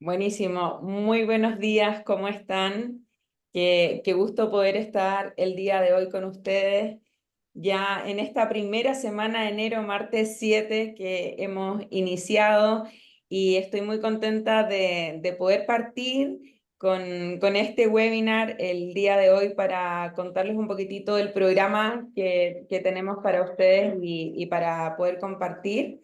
Buenísimo, muy buenos días, ¿cómo están? Qué gusto poder estar el día de hoy con ustedes, ya en esta primera semana de enero, martes 7 que hemos iniciado y estoy muy contenta de poder partir con este webinar el día de hoy para contarles un poquitito del programa que tenemos para ustedes y para poder compartir.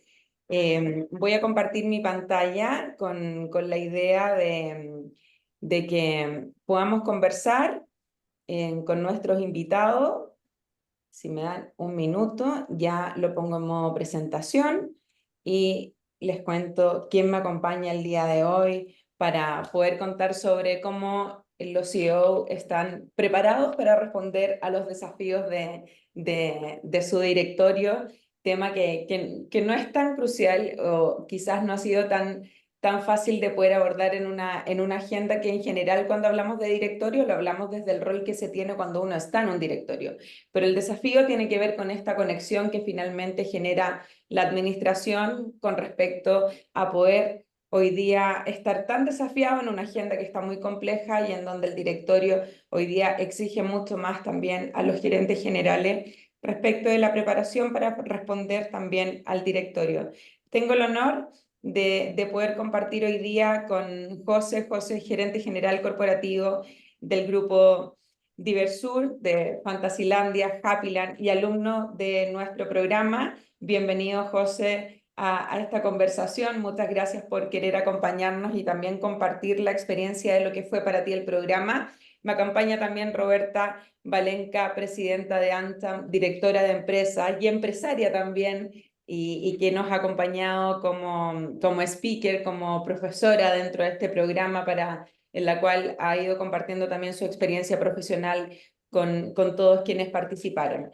Voy a compartir mi pantalla con la idea de que podamos conversar con nuestros invitados. Si me dan un minuto, ya lo pongo en modo presentación y les cuento quién me acompaña el día de hoy para poder contar sobre cómo los CEO están preparados para responder a los desafíos de su directorio, tema que no es tan crucial o quizás no ha sido tan fácil de poder abordar en una agenda que en general cuando hablamos de directorio lo hablamos desde el rol que se tiene cuando uno está en un directorio. Pero el desafío tiene que ver con esta conexión que finalmente genera la administración con respecto a poder hoy día estar tan desafiado en una agenda que está muy compleja y en donde el directorio hoy día exige mucho más también a los gerentes generales respecto de la preparación para responder también al directorio. Tengo el honor de poder compartir hoy día con José, gerente general corporativo del grupo Diversur, de Fantasilandia, Happyland y alumno de nuestro programa. Bienvenido, José, a esta conversación. Muchas gracias por querer acompañarnos y también compartir la experiencia de lo que fue para ti el programa. Me acompaña también Roberta Valenca, presidenta de Antam, directora de empresa y empresaria también, y que nos ha acompañado como speaker, como profesora dentro de este programa en la cual ha ido compartiendo también su experiencia profesional con todos quienes participaron.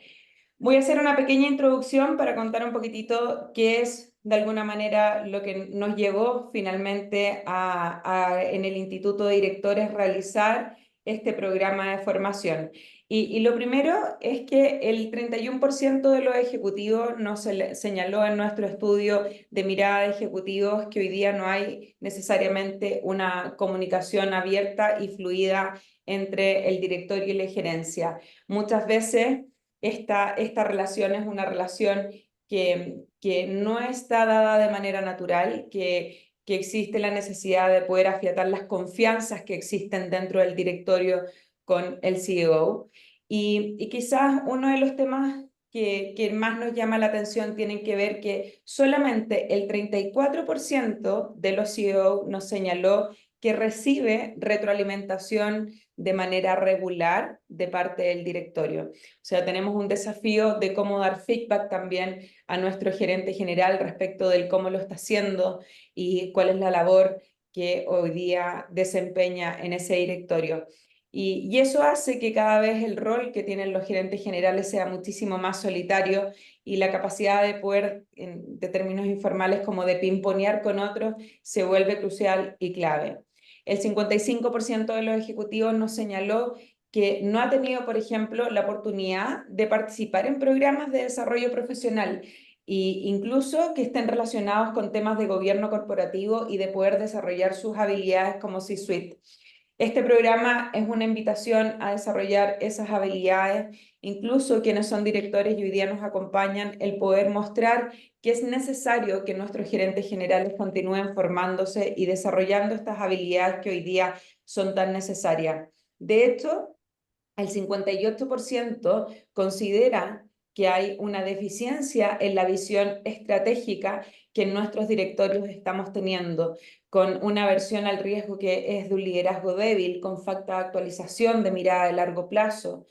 Voy a hacer una pequeña introducción para contar un poquitito qué es de alguna manera lo que nos llevó finalmente en el Instituto de Directores realizar este programa de formación. Y lo primero es que el 31% de los ejecutivos nos señaló en nuestro estudio de mirada de ejecutivos que hoy día no hay necesariamente una comunicación abierta y fluida entre el directorio y la gerencia. Muchas veces esta relación es una relación que no está dada de manera natural, que existe la necesidad de poder afiatar las confianzas que existen dentro del directorio con el CEO. Y quizás uno de los temas que más nos llama la atención tienen que ver que solamente el 34% de los CEO nos señaló que recibe retroalimentación de manera regular de parte del directorio. O sea, tenemos un desafío de cómo dar feedback también a nuestro gerente general respecto del cómo lo está haciendo y cuál es la labor que hoy día desempeña en ese directorio. Y eso hace que cada vez el rol que tienen los gerentes generales sea muchísimo más solitario y la capacidad de poder, de términos informales, como de pimponear con otros, se vuelve crucial y clave. El 55% de los ejecutivos nos señaló que no ha tenido, por ejemplo, la oportunidad de participar en programas de desarrollo profesional e incluso que estén relacionados con temas de gobierno corporativo y de poder desarrollar sus habilidades como C-Suite. Este programa es una invitación a desarrollar esas habilidades, incluso quienes son directores y hoy día nos acompañan, el poder mostrar que es necesario que nuestros gerentes generales continúen formándose y desarrollando estas habilidades que hoy día son tan necesarias. De hecho, el 58% considera que hay una deficiencia en la visión estratégica que en nuestros directorios estamos teniendo, con una aversión al riesgo que es de un liderazgo débil, con falta de actualización de mirada de largo plazo.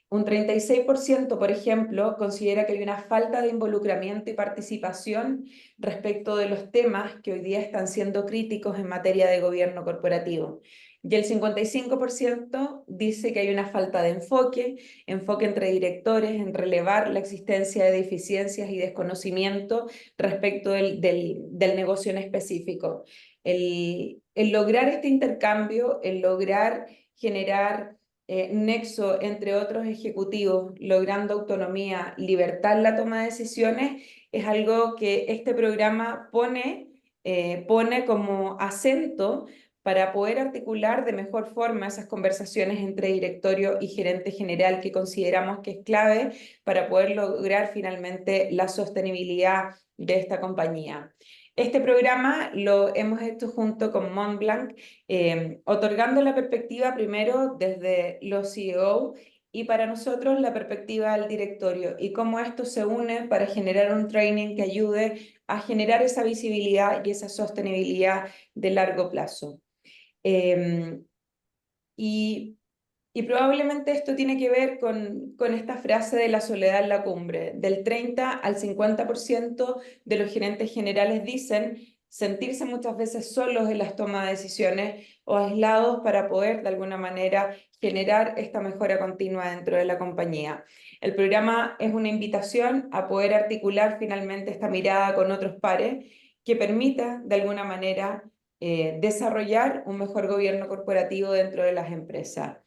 Un 36%, por ejemplo, considera que hay una falta de involucramiento y participación respecto de los temas que hoy día están siendo críticos en materia de gobierno corporativo. Y el 55% dice que hay una falta de enfoque entre directores, en relevar la existencia de deficiencias y desconocimiento respecto del negocio en específico. El lograr este intercambio, el lograr generar nexo entre otros ejecutivos, logrando autonomía, libertad en la toma de decisiones, es algo que este programa pone como acento para poder articular de mejor forma esas conversaciones entre directorio y gerente general que consideramos que es clave para poder lograr finalmente la sostenibilidad de esta compañía. Este programa lo hemos hecho junto con Montblanc, otorgando la perspectiva primero desde los CEO y para nosotros la perspectiva del directorio y cómo esto se une para generar un training que ayude a generar esa visibilidad y esa sostenibilidad de largo plazo. Eh, y, y probablemente esto tiene que ver con esta frase de la soledad en la cumbre. Del 30 al 50% de los gerentes generales dicen sentirse muchas veces solos en las tomas de decisiones o aislados para poder de alguna manera generar esta mejora continua dentro de la compañía. El programa es una invitación a poder articular finalmente esta mirada con otros pares que permita de alguna manera desarrollar un mejor gobierno corporativo dentro de las empresas.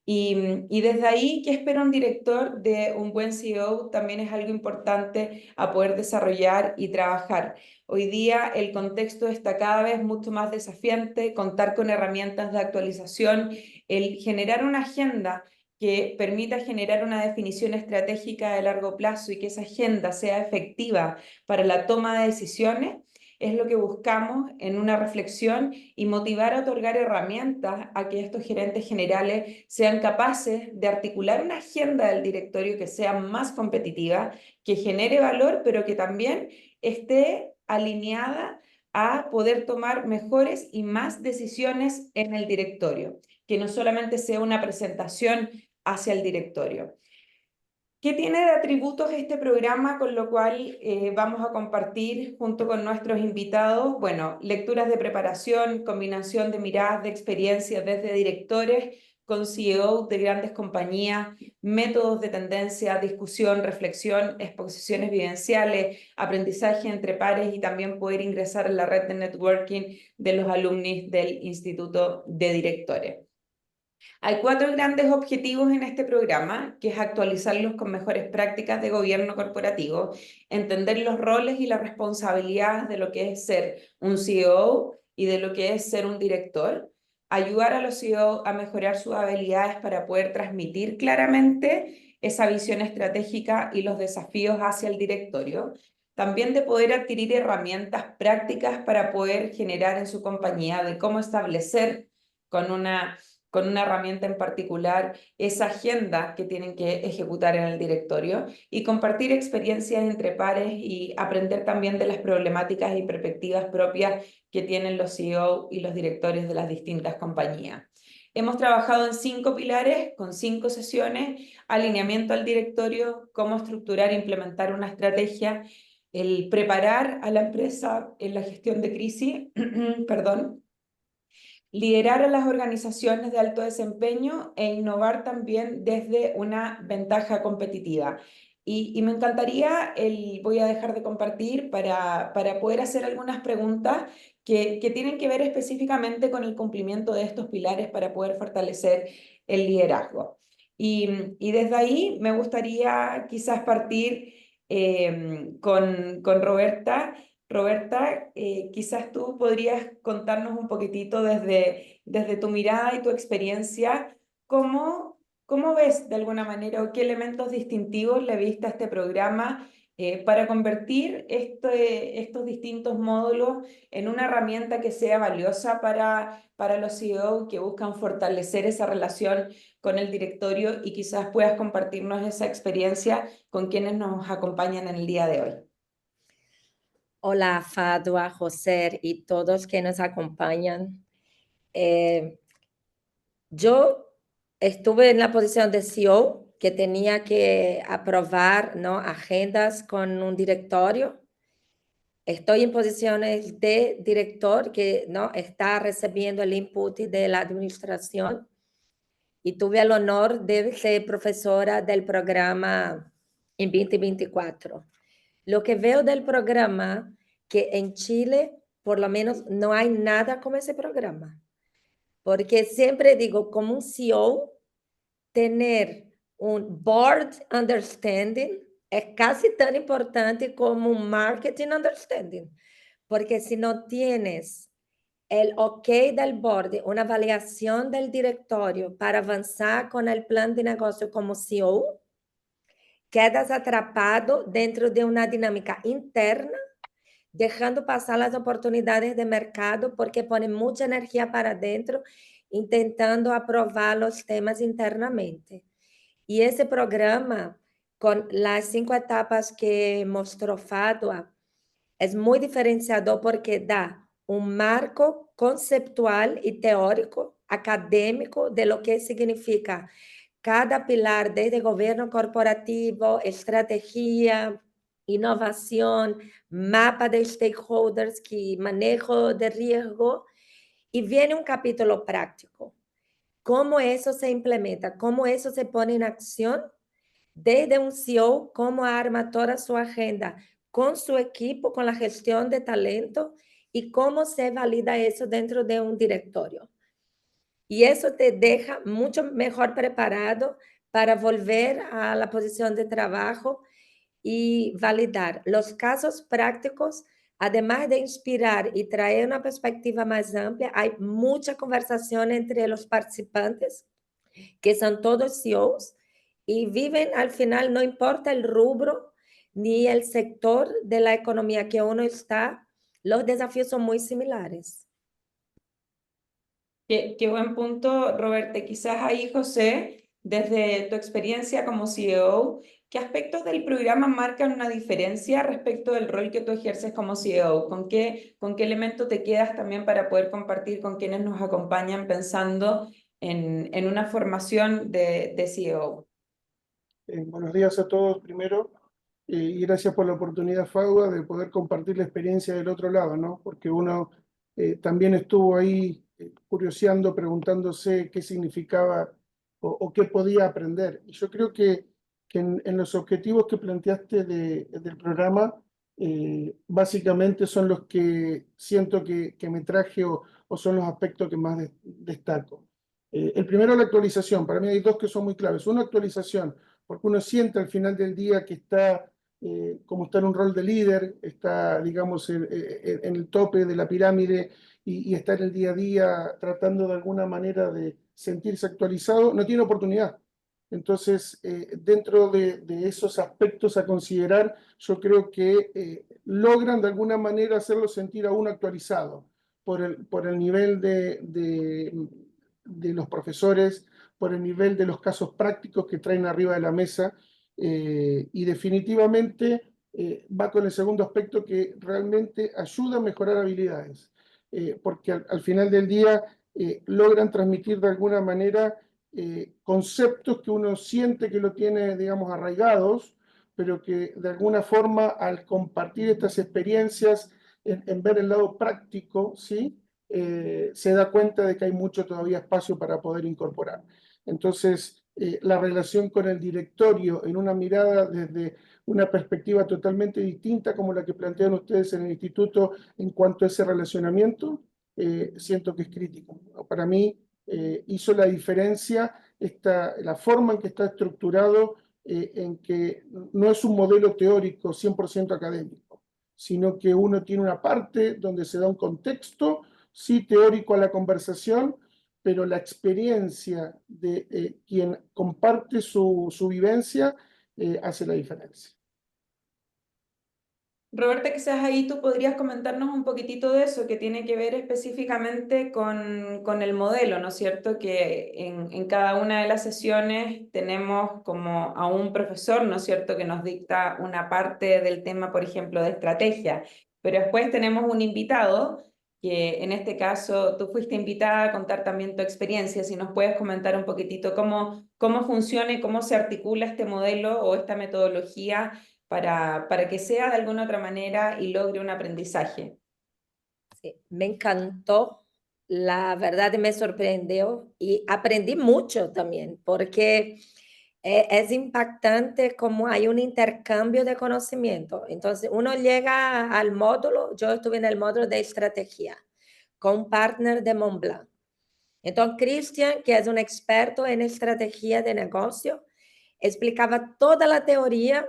Y desde ahí, ¿qué espera un director de un buen CEO? También es algo importante a poder desarrollar y trabajar. Hoy día el contexto está cada vez mucho más desafiante, contar con herramientas de actualización, el generar una agenda que permita generar una definición estratégica de largo plazo y que esa agenda sea efectiva para la toma de decisiones, es lo que buscamos en una reflexión y motivar a otorgar herramientas a que estos gerentes generales sean capaces de articular una agenda del directorio que sea más competitiva, que genere valor, pero que también esté alineada a poder tomar mejores y más decisiones en el directorio, que no solamente sea una presentación hacia el directorio. ¿Qué tiene de atributos este programa con lo cual vamos a compartir junto con nuestros invitados? Bueno, lecturas de preparación, combinación de miradas de experiencia desde directores con CEO de grandes compañías, métodos de tendencia, discusión, reflexión, exposiciones vivenciales, aprendizaje entre pares y también poder ingresar en la red de networking de los alumnos del Instituto de Directores. Hay 4 grandes objetivos en este programa, que es actualizarlos con mejores prácticas de gobierno corporativo, entender los roles y las responsabilidades de lo que es ser un CEO y de lo que es ser un director, ayudar a los CEO a mejorar sus habilidades para poder transmitir claramente esa visión estratégica y los desafíos hacia el directorio, también de poder adquirir herramientas prácticas para poder generar en su compañía, de cómo establecer con una herramienta en particular esa agenda que tienen que ejecutar en el directorio y compartir experiencias entre pares y aprender también de las problemáticas y perspectivas propias que tienen los CEO y los directores de las distintas compañías. Hemos trabajado en 5 pilares, con 5 sesiones: alineamiento al directorio, cómo estructurar e implementar una estrategia, el preparar a la empresa en la gestión de crisis, perdón, liderar a las organizaciones de alto desempeño e innovar también desde una ventaja competitiva. Y me encantaría, voy a dejar de compartir para poder hacer algunas preguntas que tienen que ver específicamente con el cumplimiento de estos pilares para poder fortalecer el liderazgo. Y desde ahí me gustaría quizás partir con Roberta. Roberta, quizás tú podrías contarnos un poquitito desde tu mirada y tu experiencia, cómo ves de alguna manera o qué elementos distintivos le viste a este programa para convertir estos distintos módulos en una herramienta que sea valiosa para los CEO que buscan fortalecer esa relación con el directorio, y quizás puedas compartirnos esa experiencia con quienes nos acompañan en el día de hoy. Hola, Fadwa, José y todos que nos acompañan. Yo estuve en la posición de CEO que tenía que aprobar, ¿no?, agendas con un directorio. Estoy en posiciones de director que, ¿no?, está recibiendo el input de la administración y tuve el honor de ser profesora del programa en 2024. Lo que veo del programa, que en Chile por lo menos no hay nada como ese programa, porque siempre digo, como un CEO, tener un board understanding es casi tan importante como un marketing understanding, porque si no tienes el ok del board, una avaliación del directorio para avanzar con el plan de negocio como CEO, quedas atrapado dentro de una dinámica interna, dejando pasar las oportunidades de mercado porque pone mucha energía para adentro, intentando aprobar los temas internamente. Y ese programa, con las 5 etapas que mostró Fadwa, es muy diferenciador porque da un marco conceptual y teórico, académico, de lo que significa cada pilar, desde gobierno corporativo, estrategia, innovación, mapa de stakeholders, que manejo de riesgo, y viene un capítulo práctico. ¿Cómo eso se implementa? ¿Cómo eso se pone en acción? Desde un CEO, cómo arma toda su agenda con su equipo, con la gestión de talento y cómo se valida eso dentro de un directorio. Y eso te deja mucho mejor preparado para volver a la posición de trabajo y validar los casos prácticos. Además de inspirar y traer una perspectiva más amplia, hay mucha conversación entre los participantes, que son todos CEOs, y viven al final, no importa el rubro ni el sector de la economía que uno está, los desafíos son muy similares. Qué buen punto, Roberto. Quizás ahí, José, desde tu experiencia como CEO, ¿qué aspectos del programa marcan una diferencia respecto del rol que tú ejerces como CEO? ¿Con qué elemento te quedas también para poder compartir con quienes nos acompañan pensando en una formación de CEO? Buenos días a todos primero, y gracias por la oportunidad, Fagua, de poder compartir la experiencia del otro lado, ¿no? Porque uno también estuvo ahí curioseando, preguntándose qué significaba o qué podía aprender. Y yo creo que en los objetivos que planteaste del programa, básicamente son los que siento que me traje o son los aspectos que más destaco. El primero, la actualización. Para mí hay dos que son muy claves. Una, actualización, porque uno siente al final del día que está, como está en un rol de líder, está, digamos, en el tope de la pirámide y está en el día a día tratando de alguna manera de sentirse actualizado, no tiene oportunidad. Entonces, dentro de esos aspectos a considerar, yo creo que logran de alguna manera hacerlo sentir aún actualizado por el nivel de los profesores, por el nivel de los casos prácticos que traen arriba de la mesa, y definitivamente va con el segundo aspecto, que realmente ayuda a mejorar habilidades, porque al final del día logran transmitir de alguna manera conceptos que uno siente que lo tiene, digamos, arraigados, pero que de alguna forma al compartir estas experiencias, en ver el lado práctico, ¿sí? Se da cuenta de que hay mucho todavía espacio para poder incorporar. Entonces, la relación con el directorio en una mirada desde una perspectiva totalmente distinta como la que plantean ustedes en el instituto en cuanto a ese relacionamiento, siento que es crítico. Para mí hizo la diferencia la forma en que está estructurado, en que no es un modelo teórico 100% académico, sino que uno tiene una parte donde se da un contexto, sí teórico a la conversación, pero la experiencia de quien comparte su vivencia hace la diferencia. Roberta, quizás ahí tú podrías comentarnos un poquitito de eso, que tiene que ver específicamente con el modelo, ¿no es cierto? Que en cada una de las sesiones tenemos como a un profesor, ¿no es cierto?, que nos dicta una parte del tema, por ejemplo, de estrategia, pero después tenemos un invitado, que en este caso tú fuiste invitada a contar también tu experiencia. Si nos puedes comentar un poquitito cómo funciona y cómo se articula este modelo o esta metodología para que sea de alguna otra manera y logre un aprendizaje. Sí, me encantó, la verdad me sorprendió y aprendí mucho también, porque es impactante cómo hay un intercambio de conocimiento. Entonces, uno llega al módulo, yo estuve en el módulo de estrategia con un partner de Montblanc. Entonces, Christian, que es un experto en estrategia de negocio, explicaba toda la teoría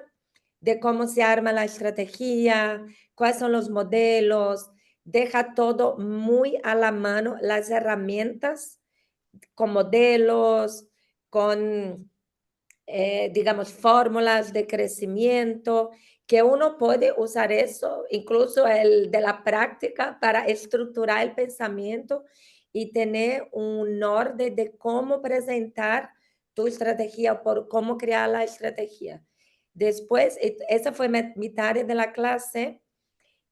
de cómo se arma la estrategia, cuáles son los modelos, deja todo muy a la mano, las herramientas con modelos, con, digamos, fórmulas de crecimiento, que uno puede usar eso, incluso el de la práctica, para estructurar el pensamiento y tener un orden de cómo presentar tu estrategia, por cómo crear la estrategia. Después, esa fue mi tarea de la clase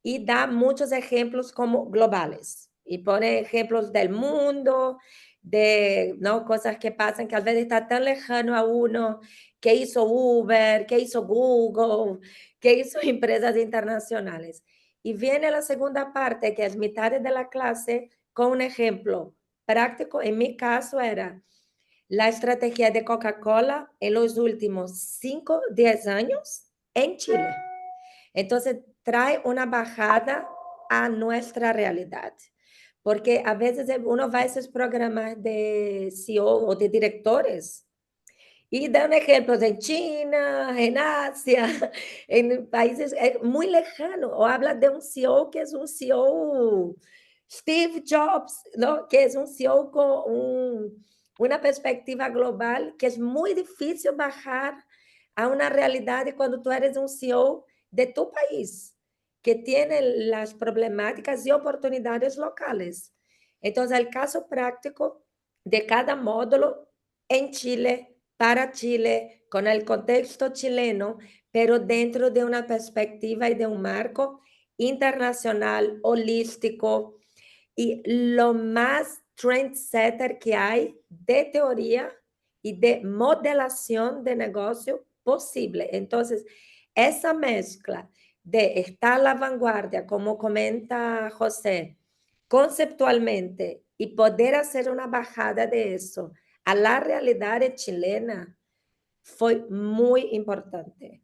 y da muchos ejemplos como globales y pone ejemplos del mundo, de ¿no? cosas que pasan que a veces está tan lejano a uno, que hizo Uber, que hizo Google, que hizo empresas internacionales. Y viene la segunda parte, que es mitad de la clase, con un ejemplo práctico. En mi caso era la estrategia de Coca-Cola en los últimos 5, 10 años en Chile. Entonces, trae una bajada a nuestra realidad. Porque a veces uno va a esos programas de CEO o de directores y dan ejemplos en China, en Asia, en países muy lejanos. O habla de un CEO que es un CEO Steve Jobs, ¿no? Que es un CEO con una perspectiva global que es muy difícil bajar a una realidad cuando tú eres un CEO de tu país, que tiene las problemáticas y oportunidades locales. Entonces, el caso práctico de cada módulo en Chile, para Chile, con el contexto chileno, pero dentro de una perspectiva y de un marco internacional, holístico, y lo más trendsetter que hay de teoría y de modelación de negocio posible. Entonces, esa mezcla de estar a la vanguardia, como comenta José, conceptualmente y poder hacer una bajada de eso a la realidad chilena fue muy importante.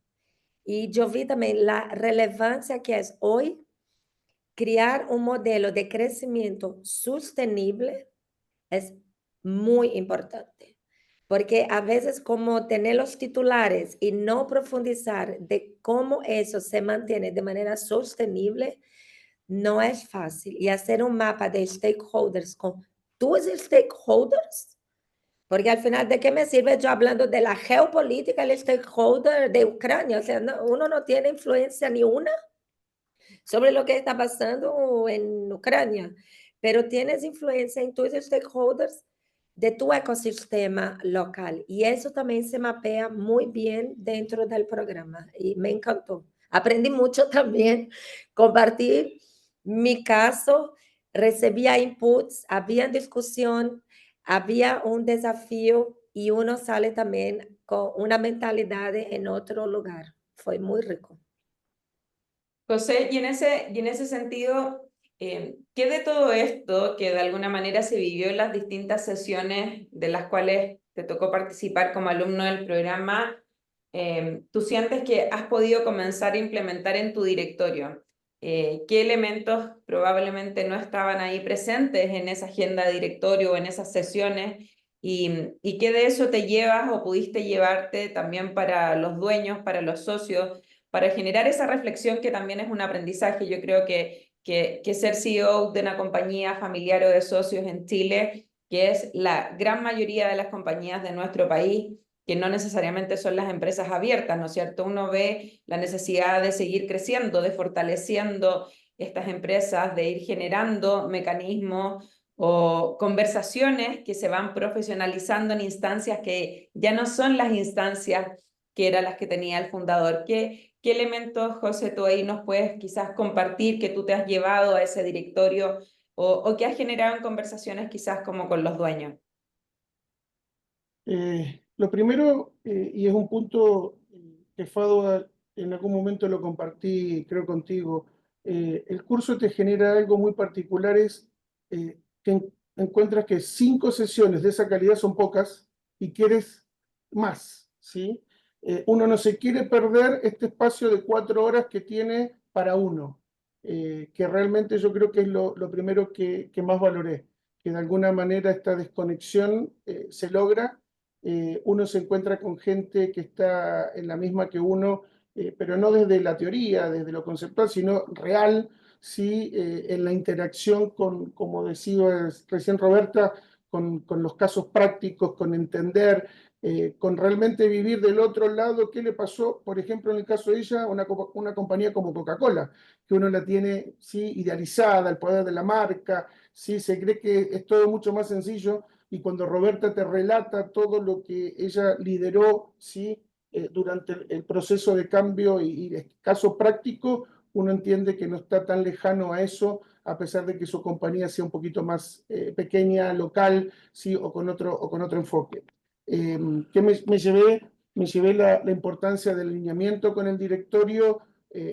Y yo vi también la relevancia que es hoy crear un modelo de crecimiento sostenible es muy importante, porque a veces como tener los titulares y no profundizar de cómo eso se mantiene de manera sostenible no es fácil. Y hacer un mapa de stakeholders con tus stakeholders, porque al final, ¿de qué me sirve yo hablando de la geopolítica, el stakeholder de Ucrania? O sea, uno no tiene influencia ni una sobre lo que está pasando en Ucrania, pero tienes influencia en tus stakeholders de tu ecosistema local. Y eso también se mapea muy bien dentro del programa y me encantó. Aprendí mucho también, compartí mi caso, recibía inputs, había discusión, había un desafío y uno sale también con una mentalidad en otro lugar. Fue muy rico. José, y en ese sentido, ¿qué de todo esto que de alguna manera se vivió en las distintas sesiones de las cuales te tocó participar como alumno del programa, tú sientes que has podido comenzar a implementar en tu directorio? ¿Qué elementos probablemente no estaban ahí presentes en esa agenda de directorio o en esas sesiones? ¿Y qué de eso te llevas o pudiste llevarte también para los dueños, para los socios, para generar esa reflexión que también es un aprendizaje? Yo creo que ser CEO de una compañía familiar o de socios en Chile, que es la gran mayoría de las compañías de nuestro país, que no necesariamente son las empresas abiertas, ¿no es cierto? Uno ve la necesidad de seguir creciendo, de fortaleciendo estas empresas, de ir generando mecanismos o conversaciones que se van profesionalizando en instancias que ya no son las instancias que eran las que tenía el fundador. ¿Qué elementos, José, tú ahí nos puedes quizás compartir que tú te has llevado a ese directorio o que has generado en conversaciones quizás como con los dueños? Lo primero, y es un punto que Fado en algún momento lo compartí, creo contigo, el curso te genera algo muy particular, es que encuentras que 5 sesiones de esa calidad son pocas y quieres más, ¿sí? Uno no se quiere perder este espacio de 4 horas que tiene para uno, que realmente yo creo que es lo primero que más valoré, que de alguna manera esta desconexión se logra. Uno se encuentra con gente que está en la misma que uno, pero no desde la teoría, desde lo conceptual, sino real, ¿sí? En la interacción con, como decía recién Roberta, con los casos prácticos, con entender, con realmente vivir del otro lado qué le pasó, por ejemplo, en el caso de ella, una compañía como Coca-Cola, que uno la tiene, ¿sí? Idealizada, el poder de la marca, ¿sí? Se cree que es todo mucho más sencillo, y cuando Roberta te relata todo lo que ella lideró, ¿sí? Durante el proceso de cambio y caso práctico, uno entiende que no está tan lejano a eso, a pesar de que su compañía sea un poquito más pequeña, local, ¿sí? O con otro enfoque. ¿Qué me llevé? Me llevé la importancia del alineamiento con el directorio,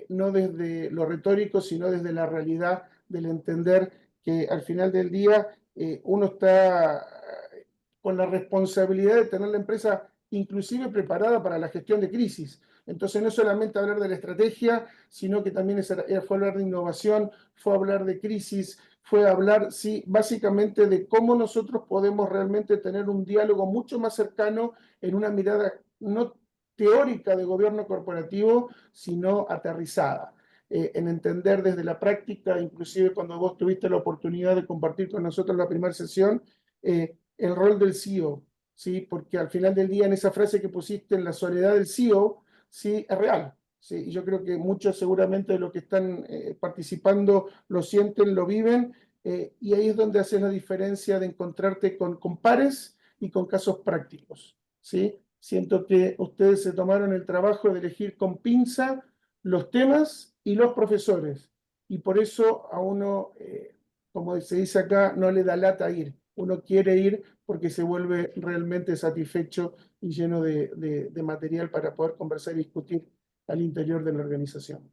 no desde lo retórico, sino desde la realidad del entender que al final del día uno está con la responsabilidad de tener la empresa inclusive preparada para la gestión de crisis. Entonces no es solamente hablar de la estrategia, sino que también fue hablar de innovación, fue hablar de crisis, fue hablar, sí, básicamente de cómo nosotros podemos realmente tener un diálogo mucho más cercano en una mirada no teórica de gobierno corporativo, sino aterrizada. En entender desde la práctica, inclusive cuando vos tuviste la oportunidad de compartir con nosotros la primera sesión, el rol del CEO, ¿sí? Porque al final del día, en esa frase que pusiste, en la soledad del CEO, ¿sí? Es real. Sí, y yo creo que muchos seguramente de los que están participando lo sienten, lo viven, y ahí es donde haces la diferencia de encontrarte con pares y con casos prácticos, ¿sí? Siento que ustedes se tomaron el trabajo de elegir con pinza los temas y los profesores, y por eso a uno, como se dice acá, no le da lata ir. Uno quiere ir porque se vuelve realmente satisfecho y lleno de material para poder conversar y discutir al interior de la organización.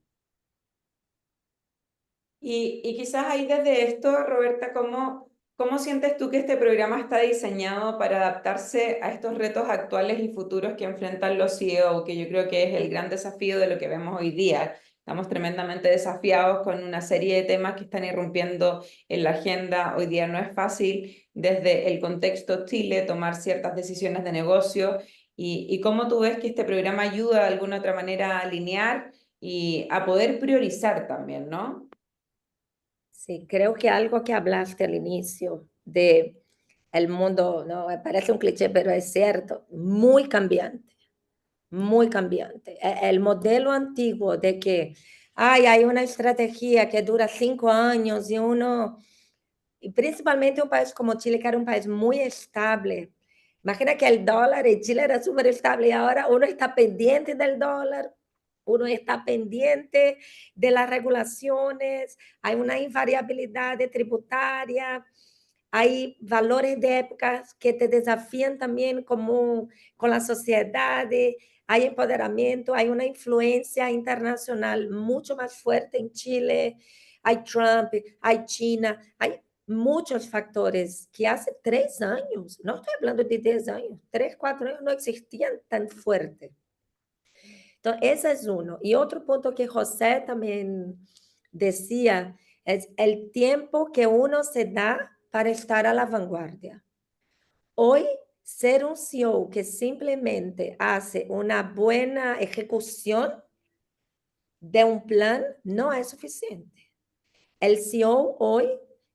Y quizás ahí desde esto, Roberta, ¿cómo sientes tú que este programa está diseñado para adaptarse a estos retos actuales y futuros que enfrentan los CEO, que yo creo que es el gran desafío de lo que vemos hoy día? Estamos tremendamente desafiados con una serie de temas que están irrumpiendo en la agenda. Hoy día no es fácil desde el contexto Chile tomar ciertas decisiones de negocio. ¿Y cómo tú ves que este programa ayuda de alguna otra manera a alinear y a poder priorizar también, ¿no? Sí, creo que algo que hablaste al inicio de el mundo, no, parece un cliché, pero es cierto, muy cambiante, muy cambiante. El modelo antiguo de que ay, hay una estrategia que dura 5 años y uno, y principalmente un país como Chile, que era un país muy estable. Imagina que el dólar en Chile era súper estable y ahora uno está pendiente del dólar, uno está pendiente de las regulaciones, hay una invariabilidad tributaria, hay valores de épocas que te desafían también como, con la sociedad, hay empoderamiento, hay una influencia internacional mucho más fuerte en Chile, hay Trump, hay China, hay muchos factores que hace 3 años, no estoy hablando de 10 años, 3, 4 años no existían tan fuerte. Entonces, ese es uno. Y otro punto que José también decía es el tiempo que uno se da para estar a la vanguardia. Hoy, ser un CEO que simplemente hace una buena ejecución de un plan no es suficiente. El CEO hoy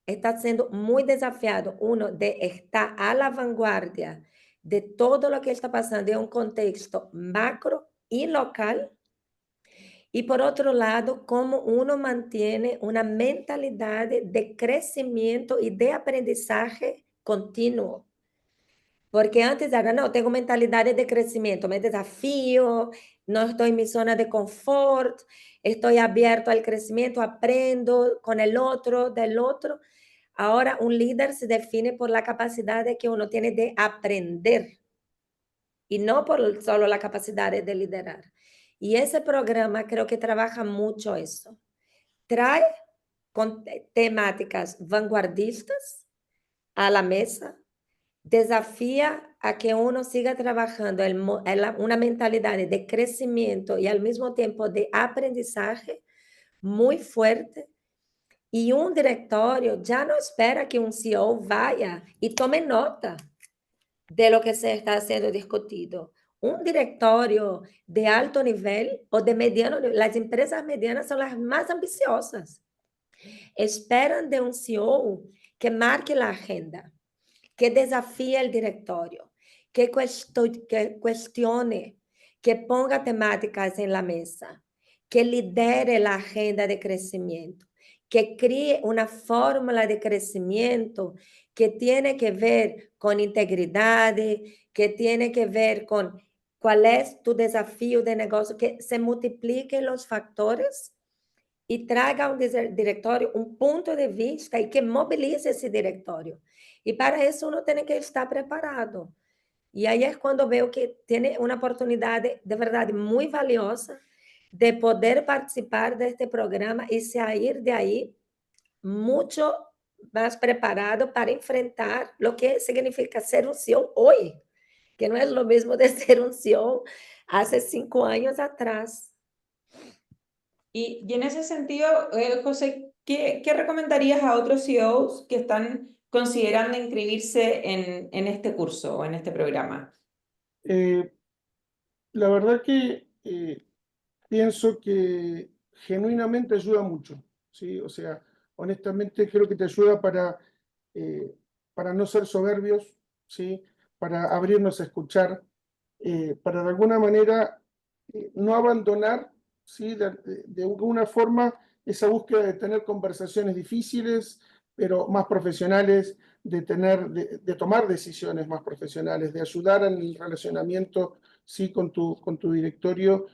está siendo muy desafiado, uno, de estar a la vanguardia de todo lo que está pasando en un contexto macro y local. Y por otro lado, cómo uno mantiene una mentalidad de crecimiento y de aprendizaje continuo. Porque antes era, no, tengo mentalidad de crecimiento, me desafío, no estoy en mi zona de confort, estoy abierto al crecimiento, aprendo con el otro, del otro. Ahora un líder se define por la capacidad que uno tiene de aprender y no por solo la capacidad de liderar. Y ese programa creo que trabaja mucho eso. Trae con temáticas vanguardistas a la mesa, desafía a que uno siga trabajando en una mentalidad de crecimiento y al mismo tiempo de aprendizaje muy fuerte. Y un directorio ya no espera que un CEO vaya y tome nota de lo que se está siendo discutido. Un directorio de alto nivel o de mediano nivel, las empresas medianas son las más ambiciosas. Esperan de un CEO que marque la agenda, que desafíe el directorio, que cuestione, que ponga temáticas en la mesa, que lidere la agenda de crecimiento, que críe una fórmula de crecimiento que tiene que ver con integridad, que tiene que ver con cuál es tu desafío de negocio, que se multipliquen los factores y traiga a un directorio un punto de vista y que movilice ese directorio. Y para eso uno tiene que estar preparado. Y ahí es cuando veo que tiene una oportunidad de verdad muy valiosa de poder participar de este programa y salir de ahí mucho más preparado para enfrentar lo que significa ser un CEO hoy, que no es lo mismo de ser un CEO hace 5 años atrás. Y en ese sentido, José, ¿qué recomendarías a otros CEOs que están considerando inscribirse en este curso o en este programa? La verdad que pienso que genuinamente ayuda mucho, ¿sí? O sea, honestamente creo que te ayuda para no ser soberbios, ¿sí? Para abrirnos a escuchar, para de alguna manera no abandonar, ¿sí? De alguna forma esa búsqueda de tener conversaciones difíciles, pero más profesionales, de tomar decisiones más profesionales, de ayudar en el relacionamiento, ¿sí? Con tu directorio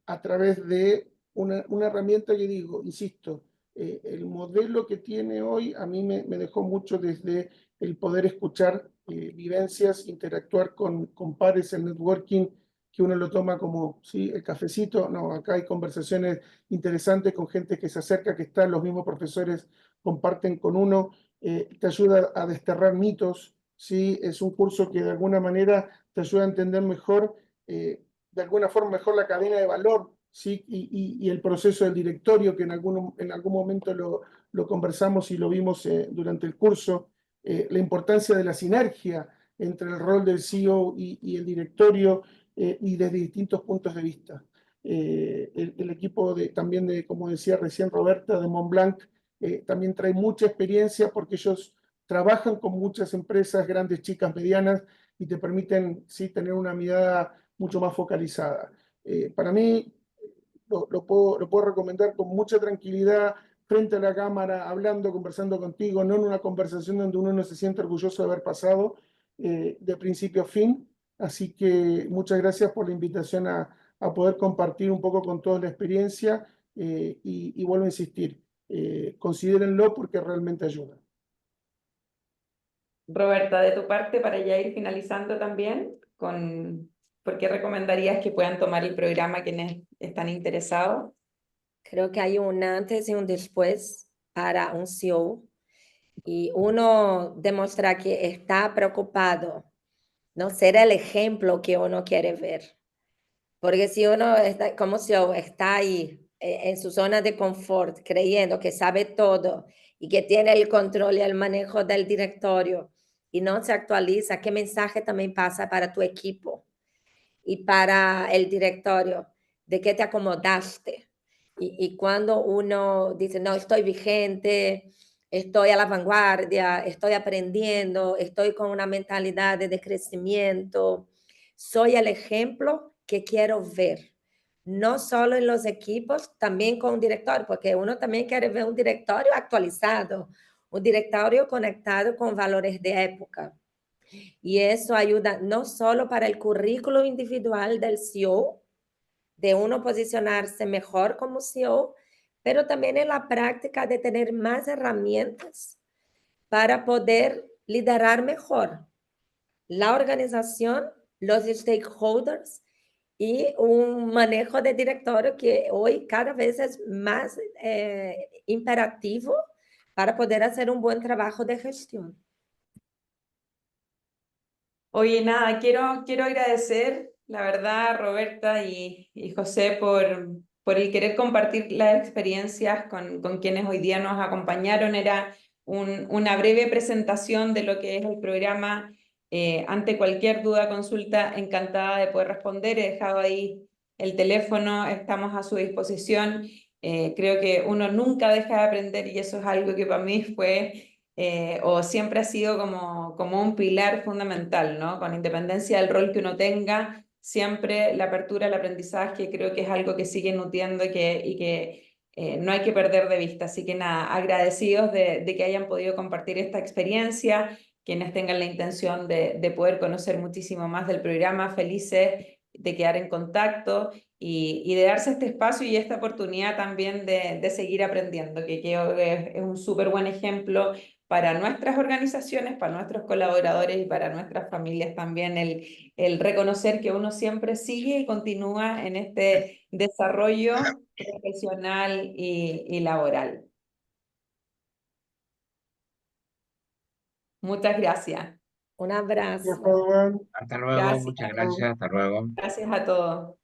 a través de una herramienta que digo, insisto, el modelo que tiene hoy a mí me dejó mucho desde el poder escuchar vivencias, interactuar con pares en networking, que uno lo toma como, ¿sí? El cafecito. No, acá hay conversaciones interesantes con gente que se acerca, que están, los mismos profesores comparten con uno, te ayuda a desterrar mitos, ¿sí? Es un curso que de alguna manera te ayuda a entender mejor, de alguna forma mejor la cadena de valor, ¿sí? Y el proceso del directorio, que en algún momento lo conversamos y lo vimos durante el curso, la importancia de la sinergia entre el rol del CEO y el directorio, y desde distintos puntos de vista. El equipo también como decía recién Roberta, de Montblanc, también trae mucha experiencia porque ellos trabajan con muchas empresas, grandes, chicas, medianas, y te permiten, sí, tener una mirada mucho más focalizada. Para mí, lo puedo recomendar con mucha tranquilidad, frente a la cámara, hablando, conversando contigo, no en una conversación donde uno no se siente orgulloso de haber pasado de principio a fin. Así que muchas gracias por la invitación a poder compartir un poco con toda la experiencia, y vuelvo a insistir, considérenlo porque realmente ayuda. Roberta, de tu parte, para ya ir finalizando también, ¿por qué recomendarías que puedan tomar el programa quienes están interesados? Creo que hay un antes y un después para un CEO y uno demuestra que está preocupado, no ser el ejemplo que uno quiere ver. Porque si uno está, como CEO está ahí en su zona de confort, creyendo que sabe todo y que tiene el control y el manejo del directorio y no se actualiza, ¿qué mensaje también pasa para tu equipo y para el directorio? ¿De qué te acomodaste? Y cuando uno dice, no, estoy vigente, estoy a la vanguardia, estoy aprendiendo, estoy con una mentalidad de crecimiento, soy el ejemplo que quiero ver. No solo en los equipos, también con un directorio, porque uno también quiere ver un directorio actualizado, un directorio conectado con valores de época. Y eso ayuda no solo para el currículo individual del CEO, de uno posicionarse mejor como CEO, pero también en la práctica de tener más herramientas para poder liderar mejor la organización, los stakeholders y un manejo de directorio que hoy cada vez es más imperativo para poder hacer un buen trabajo de gestión. Oye, nada, quiero agradecer, la verdad, Roberta y José, por el querer compartir las experiencias con quienes hoy día nos acompañaron. Era una breve presentación de lo que es el programa. Ante cualquier duda, consulta, encantada de poder responder. He dejado ahí el teléfono, estamos a su disposición. Creo que uno nunca deja de aprender y eso es algo que para mí fue o siempre ha sido como un pilar fundamental, ¿no? Con independencia del rol que uno tenga, siempre la apertura al aprendizaje creo que es algo que sigue nutriendo y que no hay que perder de vista. Así que nada, agradecidos de que hayan podido compartir esta experiencia, quienes tengan la intención de poder conocer muchísimo más del programa, felices de quedar en contacto y de darse este espacio y esta oportunidad también de seguir aprendiendo, que creo que es un súper buen ejemplo para nuestras organizaciones, para nuestros colaboradores y para nuestras familias también, el reconocer que uno siempre sigue y continúa en este desarrollo profesional y laboral. Muchas gracias. Un Ya, abrazo. Paduan. Hasta luego, Gracias. muchas gracias, hasta luego. Gracias a todos.